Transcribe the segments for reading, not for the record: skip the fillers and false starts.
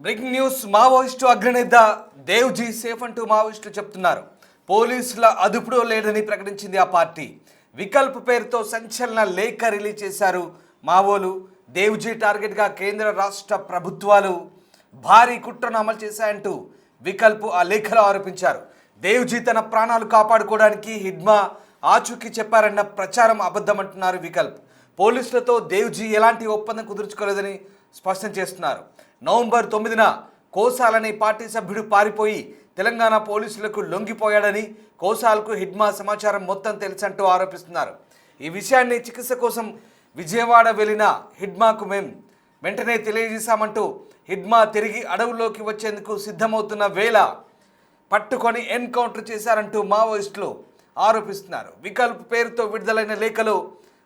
Breaking news. Maoist అగ్రనేత Devji safe అంటూ మావోయిస్టులు చెప్తున్నారు. పోలీసుల అదుపులో లేదని ప్రకటించింది ఆ పార్టీ. వికల్ప్ పేరుతో సంచలన లేఖ రిలీజ్ చేశారు మావోలు. దేవ్జీ టార్గెట్గా కేంద్ర రాష్ట్ర ప్రభుత్వాలు భారీ కుట్రను అమలు చేశాయంటూ వికల్ప్ ఆ లేఖలో ఆరోపించారు. దేవ్జీ తన ప్రాణాలు కాపాడుకోవడానికి హిడ్మా ఆచూకీ చెప్పారన్న ప్రచారం అబద్ధమంటున్నారు వికల్ప్. పోలీసులతో దేవ్జీ ఎలాంటి ఒప్పందం కుదుర్చుకోలేదని స్పష్టం చేస్తున్నారు. నవంబర్ 9న కోసాలని పార్టీ సభ్యుడు పారిపోయి తెలంగాణ పోలీసులకు లొంగిపోయాడని, కోసాలకు హిడ్మా సమాచారం మొత్తం తెలుసంటూ ఆరోపిస్తున్నారు. ఈ విషయాన్ని చికిత్స కోసం విజయవాడ వెళ్లిన హిడ్మాకు వెంటనే తెలియజేశామంటూ హిడ్మా తిరిగి అడవుల్లోకి వచ్చేందుకు సిద్ధమవుతున్న వేళ పట్టుకొని ఎన్కౌంటర్ చేశారంటూ మావోయిస్టులు ఆరోపిస్తున్నారు. వికల్ప్ పేరుతో విడుదలైన లేఖలో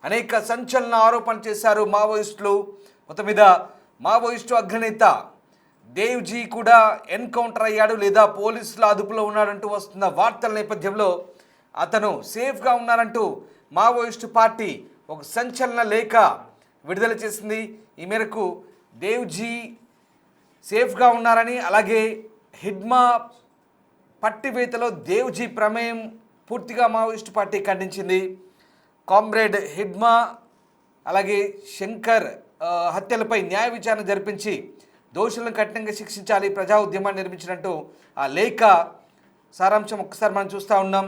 అనేక సంచలన ఆరోపణలు చేశారు మావోయిస్టులు. మొత్తం మీద మావోయిస్టు అగ్రనేత దేవ్జీ కూడా ఎన్కౌంటర్ అయ్యాడు లేదా పోలీసుల అదుపులో ఉన్నాడంటూ వస్తున్న వార్తల నేపథ్యంలో అతను సేఫ్గా ఉన్నారంటూ మావోయిస్టు పార్టీ ఒక సంచలన లేఖ విడుదల చేసింది. ఈ మేరకు దేవ్జీ సేఫ్గా ఉన్నారని, అలాగే హిడ్మా పట్టివేతలో దేవ్జీ ప్రమేయం పూర్తిగా మావోయిస్టు పార్టీ ఖండించింది. కామ్రేడ్ హిడ్మా అలాగే శంకర్ హత్యలపై న్యాయ విచారణ జరిపించి దోషులను కఠినంగా శిక్షించాలి, ప్రజా ఉద్యమాన్ని నిర్మించినట్టు ఆ లేఖ సారాంశం ఒక్కసారి మనం చూస్తూ ఉన్నాం.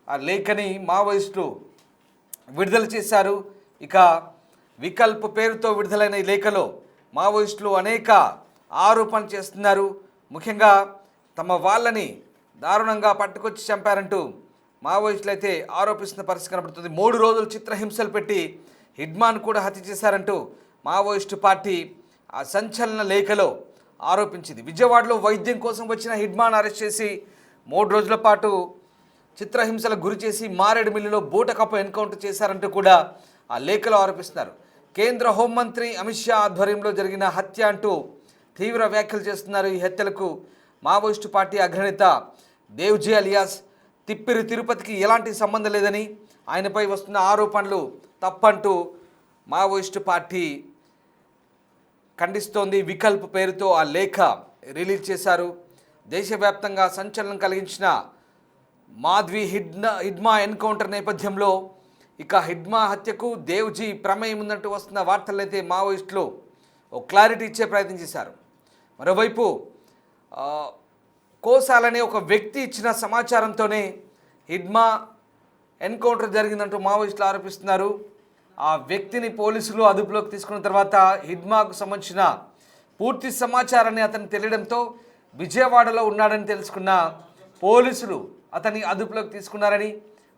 ఆ లేఖని మావోయిస్టులు విడుదల చేశారు. ఇక వికల్ప్ పేరుతో విడుదలైన ఈ లేఖలో మావోయిస్టులు అనేక ఆరోపణలు చేస్తున్నారు. ముఖ్యంగా తమ వాళ్ళని దారుణంగా పట్టుకొచ్చి చంపారంటూ మావోయిస్టులు అయితే ఆరోపిస్తున్న పరిస్థితి కనబడుతుంది. 3 రోజులు చిత్రహింసలు పెట్టి హిడ్మాను కూడా హత్య చేశారంటూ మావోయిస్టు పార్టీ ఆ సంచలన లేఖలో ఆరోపించింది. విజయవాడలో వైద్యం కోసం వచ్చిన హిడ్మాను అరెస్ట్ చేసి 3 రోజుల పాటు చిత్రహింసలకు గురి చేసి మారేడుమిల్లిలో బూటకప్పు ఎన్కౌంటర్ చేశారంటూ కూడా ఆ లేఖలో ఆరోపిస్తున్నారు. కేంద్ర హోంమంత్రి అమిత్ షా ఆధ్వర్యంలో జరిగిన హత్య అంటూ తీవ్ర వ్యాఖ్యలు చేస్తున్నారు. ఈ హత్యలకు మావోయిస్టు పార్టీ అగ్రనేత దేవ్జీ అలియాస్ తిప్పిరి తిరుపతికి ఎలాంటి సంబంధం లేదని, ఆయనపై వస్తున్న ఆరోపణలు తప్పంటూ మావోయిస్టు పార్టీ ఖండిస్తోంది. వికల్ప్ పేరుతో ఆ లేఖ రిలీజ్ చేశారు. దేశవ్యాప్తంగా సంచలనం కలిగించిన మాధ్వి హిడ్మా ఎన్కౌంటర్ నేపథ్యంలో ఇక హిడ్మా హత్యకు దేవ్జీ ప్రమేయం ఉందంటూ వస్తున్న వార్తలైతే మావోయిస్టులు ఓ క్లారిటీ ఇచ్చే ప్రయత్నం చేశారు. మరోవైపు కోసాలనే ఒక వ్యక్తి ఇచ్చిన సమాచారంతోనే హిడ్మా ఎన్కౌంటర్ జరిగిందంటూ మావోయిస్టులు ఆరోపిస్తున్నారు. ఆ వ్యక్తిని పోలీసులు అదుపులోకి తీసుకున్న తర్వాత హిడ్మాకు సంబంధించిన పూర్తి సమాచారాన్ని అతను తెలియడంతో విజయవాడలో ఉన్నాడని తెలుసుకున్న పోలీసులు అతన్ని అదుపులోకి తీసుకున్నారని,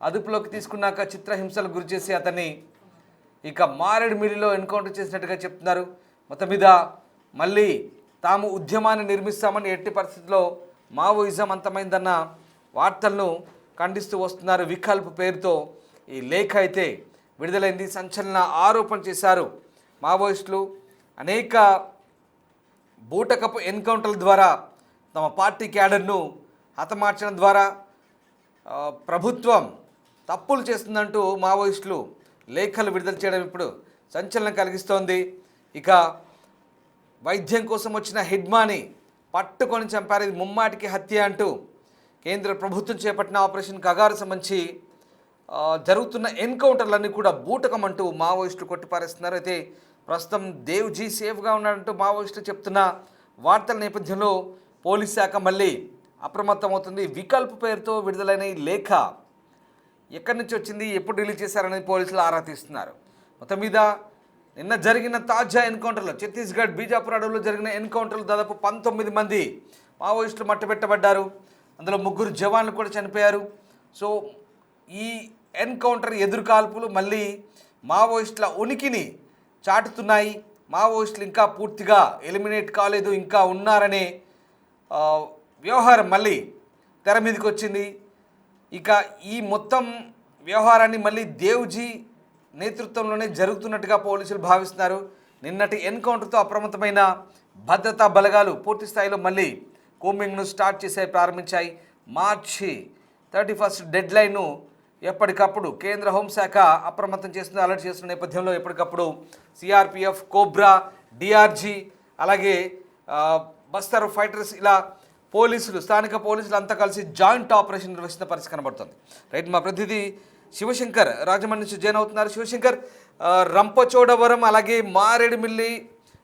అదుపులోకి తీసుకున్నాక చిత్రహింసలకు గురి చేసి అతన్ని ఇక మారేడుమిల్లిలో ఎన్కౌంటర్ చేసినట్టుగా చెప్తున్నారు. మొత్తం మీద మళ్ళీ తాము ఉద్యమాన్ని నిర్మిస్తామని, ఎట్టి పరిస్థితుల్లో మావోయిజం అంతమైందన్న వార్తలను ఖండిస్తూ వస్తున్నారు. వికల్ప్ పేరుతో ఈ లేఖ అయితే విడుదలైంది. సంచలన ఆరోపణ చేశారు మావోయిస్టులు. అనేక బూటకపు ఎన్కౌంటర్ల ద్వారా తమ పార్టీ క్యాడర్ను హతమార్చడం ద్వారా ప్రభుత్వం తప్పులు చేస్తుందంటూ మావోయిస్టులు లేఖలు విడుదల చేయడం ఇప్పుడు సంచలనం కలిగిస్తోంది. ఇక వైద్యం కోసం వచ్చిన హిడ్మాని పట్టుకొని చంపారు, ఇది ముమ్మాటికి హత్య అంటూ కేంద్ర ప్రభుత్వం చేపట్టిన ఆపరేషన్ కగారు సంబంధించి జరుగుతున్న ఎన్కౌంటర్లన్నీ కూడా బూటకం అంటూ మావోయిస్టులు కొట్టిపారేస్తున్నారు. అయితే ప్రస్తుతం దేవ్జీ సేఫ్గా ఉన్నాడంటూ మావోయిస్టులు చెప్తున్న వార్తల నేపథ్యంలో పోలీస్ శాఖ మళ్ళీ అప్రమత్తమవుతుంది. వికల్ప్ పేరుతో విడుదలైన ఈ లేఖ ఎక్కడి నుంచి వచ్చింది, ఎప్పుడు రిలీజ్ చేశారనేది పోలీసులు ఆరా తీస్తున్నారు. మొత్తం మీద నిన్న జరిగిన తాజా ఎన్కౌంటర్లో ఛత్తీస్గఢ్ బీజాపూర్ అడవుల్లో జరిగిన ఎన్కౌంటర్లు దాదాపు 19 మంది మావోయిస్టులు మట్టుబెట్టబడ్డారు. అందులో 3 జవాన్లు కూడా చనిపోయారు. సో ఈ ఎన్కౌంటర్ ఎదురుకాల్పులు మళ్ళీ మావోయిస్టుల ఉనికిని చాటుతున్నాయి. మావోయిస్టులు ఇంకా పూర్తిగా ఎలిమినేట్ కాలేదు, ఇంకా ఉన్నారనే వ్యవహారం మళ్ళీ తెర మీదకి వచ్చింది. ఇక ఈ మొత్తం వ్యవహారాన్ని మళ్ళీ దేవ్జీ నేతృత్వంలోనే జరుగుతున్నట్టుగా పోలీసులు భావిస్తున్నారు. నిన్నటి ఎన్కౌంటర్తో అప్రమత్తమైన భద్రతా బలగాలు పూర్తి స్థాయిలో మళ్ళీ కూంబింగ్ను స్టార్ట్ చేసే ప్రారంభించాయి. మార్చి 31 డెడ్ లైన్ను ఎప్పటికప్పుడు కేంద్ర హోంశాఖ అప్రమత్తం చేస్తుంది, అలర్ట్ చేస్తున్న నేపథ్యంలో ఎప్పటికప్పుడు సిఆర్పిఎఫ్, కోబ్రా, డిఆర్జీ అలాగే బస్తర్ ఫైటర్స్ ఇలా పోలీసులు స్థానిక పోలీసులు అంతా కలిసి జాయింట్ ఆపరేషన్ నిర్వహిస్తున్న పరిస్థితి కనబడుతుంది. రైట్, మా ప్రతినిధి శివశంకర్ రాజమండ్రి నుంచి జాయిన్ అవుతున్నారు. శివశంకర్, రంపచోడవరం అలాగే మారేడుమిల్లి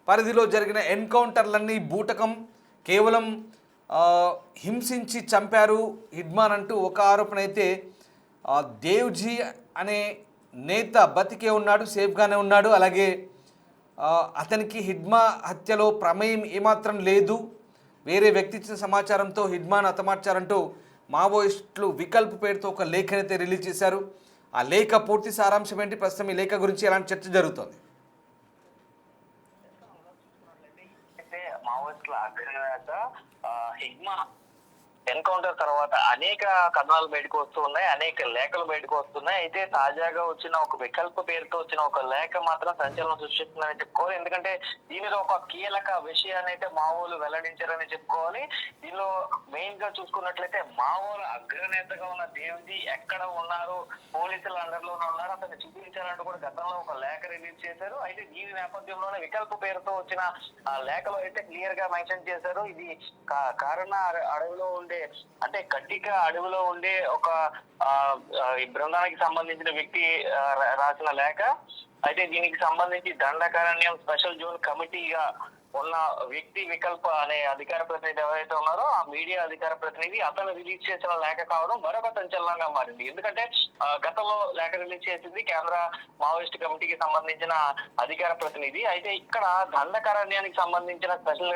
పరిధిలో జరిగిన ఎన్కౌంటర్లన్నీ బూటకం, కేవలం హింసించి చంపారు హిడ్మాన్ అంటూ ఒక ఆరోపణ అయితే, దేవ్జీ అనే నేత బతికే ఉన్నాడు, సేఫ్గానే ఉన్నాడు, అలాగే అతనికి హిడ్మా హత్యలో ప్రమేయం ఏమాత్రం లేదు, వేరే వ్యక్తి ఇచ్చిన సమాచారంతో హిడ్మాన్ హతమార్చారంటూ మావోయిస్టులు వికల్ప్ పేరుతో ఒక లేఖనైతే రిలీజ్ చేశారు. ఆ లేఖ పూర్తి సారాంశం ఏంటి, ప్రస్తుతం ఈ లేఖ గురించి ఎలాంటి చర్చ జరుగుతుంది? మావోయిస్టుల అగ్రనేత హిడ్మా ఎన్కౌంటర్ తర్వాత అనేక కథనాలు బయటకు వస్తున్నాయి, అనేక లేఖలు బయటకు వస్తున్నాయి. అయితే తాజాగా వచ్చిన ఒక వికల్ప పేరుతో వచ్చిన ఒక లేఖ మాత్రం సంచలనం సృష్టిస్తుందని చెప్పుకోవాలి. ఎందుకంటే దీనిలో ఒక కీలక విషయాన్ని అయితే మావోలు వెల్లడించారని చెప్పుకోవాలి. దీనిలో మెయిన్ గా చూసుకున్నట్లయితే మావోల అగ్రనేతగా ఉన్న దేవ్జీ ఎక్కడ ఉన్నారు, పోలీసుల అండర్ లోనే ఉన్నారు, అతన్ని చూపించాలంటూ కూడా గతంలో ఒక లేఖ రిలీజ్ చేశారు. అయితే దీని నేపథ్యంలోనే వికల్ప పేరుతో వచ్చిన ఆ లేఖలో అయితే క్లియర్ గా మెన్షన్ చేశారు. ఇది కారణ అడవిలో ఉండే, అంటే కట్టిక అడవిలో ఉండే ఒక బృందానికి సంబంధించిన వ్యక్తి రాసిన లేఖ. అయితే దీనికి సంబంధించి దండకారణ్యం స్పెషల్ జోన్ కమిటీగా ఉన్న వ్యక్తి వికల్ప అనే అధికార ప్రతినిధి ఎవరైతే ఉన్నారో ఆ మీడియా అధికార ప్రతినిధి అతను రిలీజ్ చేసిన లేఖ కావడం మరొక సంచలనంగా మారింది. ఎందుకంటే గతంలో లేఖ రిలీజ్ చేసింది కేంద్ర మావోయిస్ట్ కమిటీకి సంబంధించిన అధికార ప్రతినిధి. అయితే ఇక్కడ దండకారణ్యానికి సంబంధించిన స్పెషల్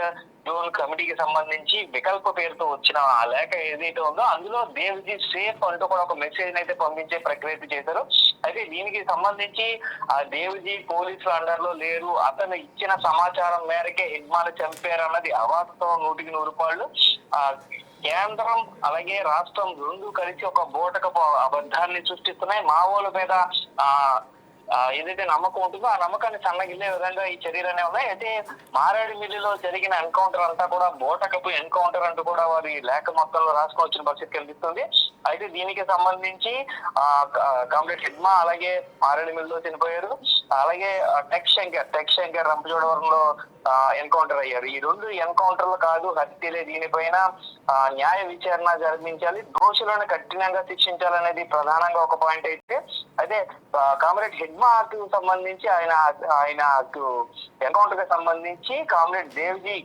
జోన్ కమిటీకి సంబంధించి వికల్ప పేరుతో వచ్చిన ఆ లేఖ ఏదైతే ఉందో అందులో దేవ్జీ సేఫ్ అంటూ కూడా ఒక మెసేజ్ అయితే పంపించే ప్రక్రియ చేశారు. అయితే దీనికి సంబంధించి ఆ దేవ్జీ పోలీసుల అండర్ లో లేరు, అతను ఇచ్చిన సమాచారం మేరకే హిడ్మాన్ చంపారన్నది అవాస్తవం 100%. కేంద్రం అలాగే రాష్ట్రం రెండు కలిసి ఒక బోటకపు అబద్ధాన్ని సృష్టిస్తున్నాయి. మావోల మీద ఏదైతే నమ్మకం ఉంటుందో ఆ నమ్మకాన్ని సన్నగిల్లే విధంగా ఈ చర్యలనే ఉన్నాయి. అయితే మారేడుమిల్లిలో జరిగిన ఎన్కౌంటర్ అంతా కూడా బోటకపు ఎన్కౌంటర్ అంటూ కూడా వారి లేఖ మొత్తంలో రాసుకొని వచ్చిన పరిస్థితి కనిపిస్తుంది. అయితే దీనికి సంబంధించి కామ్రేడ్ హిడ్మా అలాగే మారేడుమిల్లిలో చనిపోయారు, అలాగే టెక్ శంకర్ రంపచోడవరంలో ఎన్కౌంటర్ అయ్యారు. ఈ రెండు ఎన్కౌంటర్లు కాదు, హత్యలే. దీనిపైన న్యాయ విచారణ జరిపించాలి, దోషులను కఠినంగా శిక్షించాలనేది ప్రధానంగా ఒక పాయింట్ అయితే కామ్రేడ్ హిడ్మాకు సంబంధించి ఆయన ఎన్కౌంటర్ కి సంబంధించి కామ్రేడ్ దేవ్జీ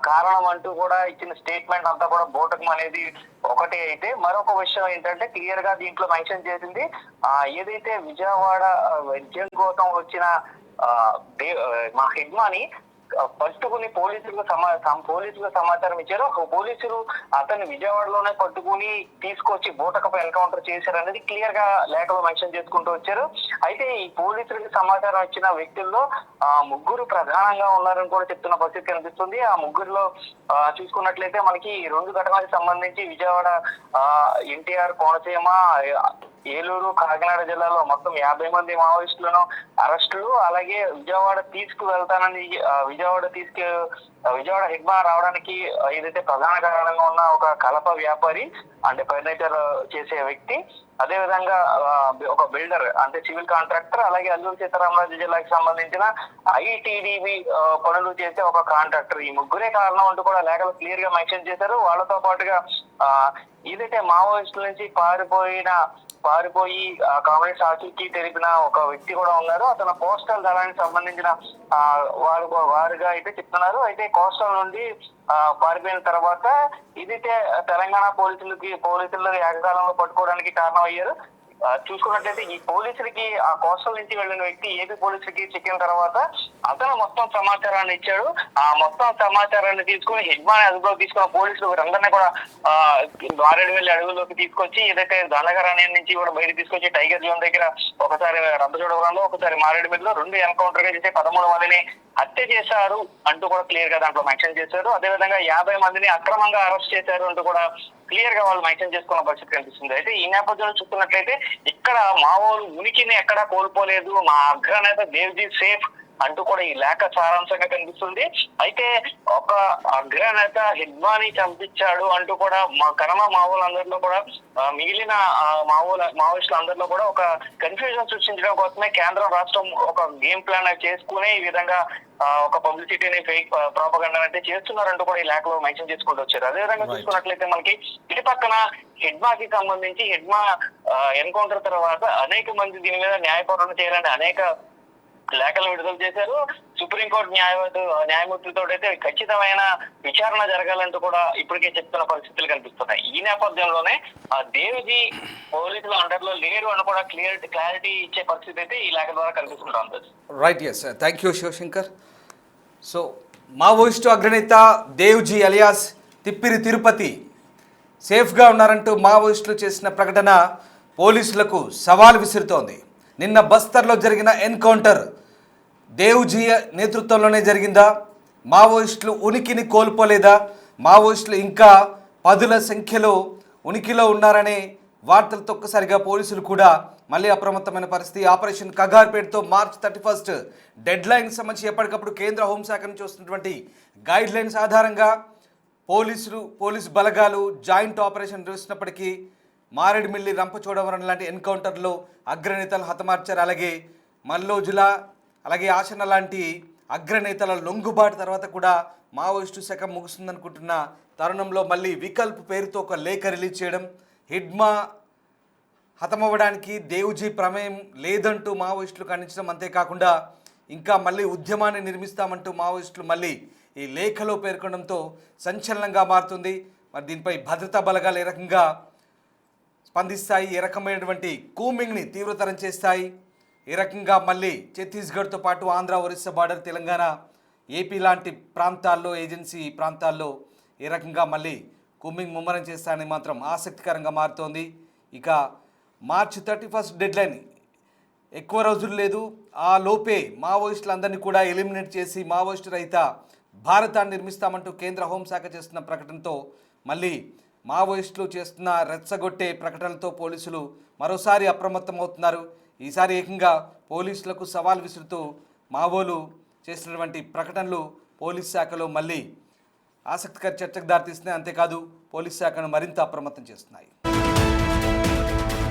కారణం అంటూ కూడా ఇచ్చిన స్టేట్మెంట్ అంతా కూడా బోటకం అనేది ఒకటి. అయితే మరొక విషయం ఏంటంటే క్లియర్ గా దీంట్లో మెన్షన్ చేసింది, ఏదైతే విజయవాడ విద్యం కోసం వచ్చిన మా హిడ్మాని పట్టుకుని పోలీసులకు సమాచారం ఇచ్చారు. పోలీసులు అతన్ని విజయవాడలోనే పట్టుకుని తీసుకొచ్చి బోటకపై ఎన్కౌంటర్ చేశారనేది క్లియర్ గా లేఖలో మెన్షన్ చేసుకుంటూ వచ్చారు. అయితే ఈ పోలీసులకు సమాచారం ఇచ్చిన వ్యక్తుల్లో ముగ్గురు ప్రధానంగా ఉన్నారని కూడా చెప్తున్న పరిస్థితి కనిపిస్తుంది. ఆ ముగ్గురులో చూసుకున్నట్లయితే మనకి రెండు ఘటనలకు సంబంధించి విజయవాడ, ఎన్టీఆర్, కోనసీమ, ఏలూరు, కాకినాడ జిల్లాలో మొత్తం 50 మంది మావోయిస్టులను అరెస్టులు, అలాగే విజయవాడ తీసుకువెళ్తానని విజయవాడ హిడ్మా రావడానికి ఏదైతే ప్రధాన కారణంగా ఉన్న ఒక కలప వ్యాపారి అంటే ఫర్నిచర్ చేసే వ్యక్తి, అదే విధంగా ఒక బిల్డర్ అంటే సివిల్ కాంట్రాక్టర్, అలాగే అల్లూరు సీతారామరాజు జిల్లాకి సంబంధించిన ఐటీడీబీ పనులు చేసే ఒక కాంట్రాక్టర్, ఈ ముగ్గురే కారణం అంటూ కూడా లేఖలు క్లియర్ గా మెన్షన్ చేశారు. వాళ్ళతో పాటుగా ఏదైతే మావోయిస్టుల నుంచి పారిపోయి కాంగ్రెస్ ఆచూకీ తెలిపిన ఒక వ్యక్తి కూడా ఉన్నారు. అతను కోస్టల్ దళానికి సంబంధించిన వారుగా అయితే చెప్తున్నారు. అయితే కోస్టల్ నుండి పారిపోయిన తర్వాత ఇదైతే తెలంగాణ పోలీసులు ఏకకాలంలో పట్టుకోవడానికి కారణం అయ్యారు. చూసుకున్నట్లయితే ఈ పోలీసులకి ఆ కోస్టల్ నుంచి వెళ్ళిన వ్యక్తి ఏపీ పోలీసులకి చిక్కిన తర్వాత అతను మొత్తం సమాచారాన్ని ఇచ్చాడు. ఆ మొత్తం సమాచారాన్ని తీసుకుని హిడ్మాని అదుపులోకి తీసుకున్న పోలీసులు వీరందరినీ కూడా మారేడుమిల్లి అడవుల్లోకి తీసుకొచ్చి ఏదైతే దండకారణ్యం నుంచి కూడా బయటకు తీసుకొచ్చి టైగర్ జోన్ దగ్గర ఒకసారి రంపచోడవరంలో ఒకసారి మారేడుమిల్లిలో 2 ఎన్కౌంటర్ గా చేసే 13 మందిని హత్య చేశారు అంటూ కూడా క్లియర్ గా దాంట్లో మెన్షన్ చేశారు. అదేవిధంగా 50 మందిని అక్రమంగా అరెస్ట్ చేశారు అంటూ కూడా క్లియర్ గా వాళ్ళు మెన్షన్ చేసుకున్న పరిస్థితి కనిపిస్తుంది. అయితే ఈ నేపథ్యంలో చూస్తున్నట్లయితే ఇక్కడ మావోలు ఉనికిని ఎక్కడా కోల్పోలేదు, మా అగ్రనేత దేవ్జీ సేఫ్ అంటూ కూడా ఈ లేఖ సారాంశంగా కనిపిస్తుంది. అయితే ఒక అగ్రనేత హిడ్మాని చంపించాడు అంటూ కూడా మా కర్మ మావోలందరిలో కూడా మిగిలిన మావోయిస్టులు అందరిలో కూడా ఒక కన్ఫ్యూజన్ సృష్టించడం కోసమే కేంద్రం రాష్ట్రం ఒక గేమ్ ప్లాన్ చేసుకునే ఈ విధంగా ఒక పబ్లిసిటీని ఫేక్ ప్రాపగండా అంటే చేస్తున్నారంటూ కూడా ఈ లేఖలో మెన్షన్ చేసుకుంటూ వచ్చారు. అదేవిధంగా చూసుకున్నట్లయితే మనకి ఇటు పక్కన హిడ్మాకి సంబంధించి హిడ్మా ఎన్కౌంటర్ తర్వాత అనేక మంది దీని మీద న్యాయపోరాటం చేయాలని అనేక లేఖలు విడుదల చేశారు. సుప్రీంకోర్టు న్యాయమూర్తితో అయితే ఖచ్చితమైన విచారణ జరగాలంటూ కూడా ఇప్పటికే చెప్తున్న పరిస్థితులు కనిపిస్తున్నాయి. ఈ నేపథ్యంలోనే ఆ దేవ్జీ పోలీసుల అండర్ లో లేరు అని కూడా క్లారిటీ ఇచ్చే పరిస్థితి అయితే ఈ లేఖ ద్వారా కనిపిస్తుంటుంది. Right, yes, thank you Shivashankar. So Maoist అగ్రనేత దేవ్జీ అలియాస్ తిప్పిరి తిరుపతి సేఫ్గా ఉన్నారంటూ మావోయిస్టులు చేసిన ప్రకటన పోలీసులకు సవాల్ విసురుతోంది. నిన్న బస్తర్లో జరిగిన ఎన్కౌంటర్ దేవ్జీ నేతృత్వంలోనే జరిగిందా? మావోయిస్టులు ఉనికిని కోల్పోలేదా? మావోయిస్టులు ఇంకా పదుల సంఖ్యలో ఉనికిలో ఉన్నారనే వార్తలతో ఒక్కసారిగా పోలీసులు కూడా మళ్ళీ అప్రమత్తమైన పరిస్థితి. ఆపరేషన్ కగార్ పేరుతో March 31 డెడ్ లైన్ సంబంధించి ఎప్పటికప్పుడు కేంద్ర హోంశాఖ నుంచి వస్తున్నటువంటి గైడ్ లైన్స్ ఆధారంగా పోలీసు బలగాలు జాయింట్ ఆపరేషన్ నిర్వహిస్తున్నప్పటికీ మారేడుమిల్లి, రంపచోడవరం లాంటి ఎన్కౌంటర్లో అగ్రనేతలు హతమార్చారు. అలాగే మల్లోజుల, అలాగే ఆశన లాంటి అగ్రనేతల లొంగుబాటు తర్వాత కూడా మావోయిస్టు శకం ముగుస్తుందనుకుంటున్న తరుణంలో మళ్ళీ వికల్ప్ పేరుతో ఒక లేఖ రిలీజ్ చేయడం, హిడ్మా హతమవ్వడానికి దేవ్జీ ప్రమేయం లేదంటూ మావోయిస్టులు ఖండించడం, అంతేకాకుండా ఇంకా మళ్ళీ ఉద్యమాన్ని నిర్మిస్తామంటూ మావోయిస్టులు మళ్ళీ ఈ లేఖలో పేర్కొనడంతో సంచలనంగా మారుతుంది. మరి దీనిపై భద్రతా బలగాలు ఏ రకంగా స్పందిస్తాయి, ఏ రకమైనటువంటి కూమింగ్ని తీవ్రతరం చేస్తాయి, ఏ రకంగా మళ్ళీ ఛత్తీస్గఢ్తో పాటు ఆంధ్ర, ఒరిస్సా బార్డర్, తెలంగాణ, ఏపీ లాంటి ప్రాంతాల్లో, ఏజెన్సీ ప్రాంతాల్లో ఏ రకంగా మళ్ళీ కూమింగ్ ముమ్మరం చేస్తాయని మాత్రం ఆసక్తికరంగా మారుతోంది. ఇక March 31 డెడ్ లైన్ ఎక్కువ రోజులు లేదు. ఆ లోపే మావోయిస్టులందరినీ కూడా ఎలిమినేట్ చేసి మావోయిస్టు రహిత భారతాన్ని నిర్మిస్తామంటూ కేంద్ర హోంశాఖ చేస్తున్న ప్రకటనతో మళ్ళీ మావోయిస్టులు చేస్తున్న రెచ్చగొట్టే ప్రకటనలతో పోలీసులు మరోసారి అప్రమత్తమవుతున్నారు. ఈసారి ఏకంగా పోలీసులకు సవాల్ విసురుతూ మావోలు చేసినటువంటి ప్రకటనలు పోలీస్ శాఖలో మళ్ళీ ఆసక్తికర చర్చకు దారితీస్తున్నాయి. అంతేకాదు పోలీస్ శాఖను మరింత అప్రమత్తం చేస్తున్నాయి.